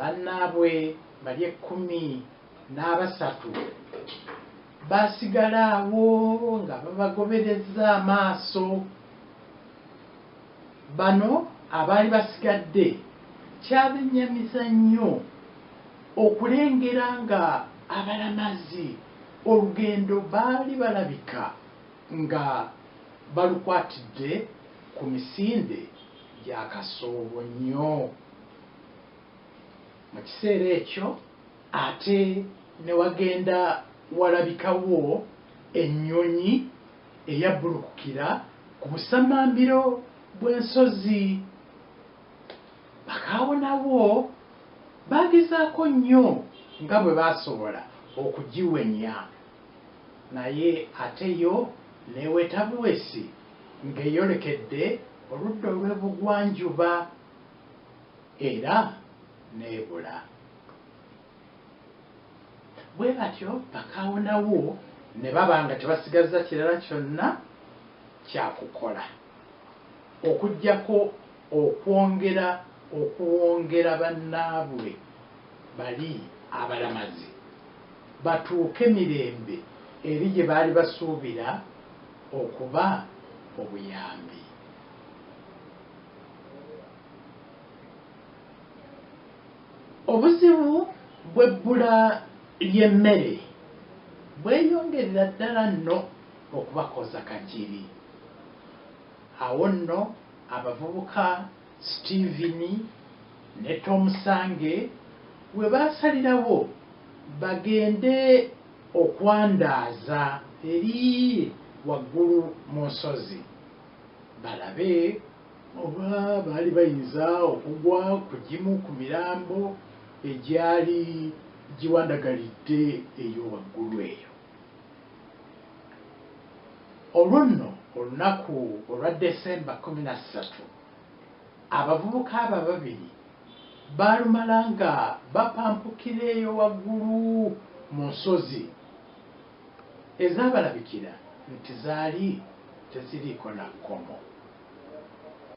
bannaabwe bali 13 basigala awo nga babagobereza amaaso. Bano abaali basigadde kyabennyamiza nnyo okulengera nga abalamazi olugendo baali balabika nga balukwatidde ku misinde gya kasoobo nnyo. Mu kiseera ekyo ate ne wagenda walabikawo ennyonyi eyabbulukukira ku busamambiro bw'ensozi. Bakaawo nabo bagezaako nnyo nga bwe baasobola okugiwenya, naye ate yo neeweta buwesi ng'eyolekedde oludda olw'ebugwanjuba era n'ebula. Bwe batyo bakaawo nawo ne baba nga tebasigaza kirala kyonna kyakukola okuggyako okuwongera bannaabwe bali abalamazi batuuke mirembe eri gye baali basuubira okuba obuyambi. Obuzibu bw'ebbula ly'emmere bweyongerera ddala nno okubakoza kajiri. Awo nno abavubuka Stephen ne Tom Sange we baasalirawo bagende okwandaaza eri waggulu mu nsozi balabe oba baali bayinza okugwa ku gimu ku mirambo egyali giwandagalidde eyo waggulu eyo. Olwo nno olunaku olwa December 13 abavubuka abo ababiri baalumala nga bapampukira eyo waggulu mu nsozi ezaabalabikira nti zaali teziriiko na kkomo.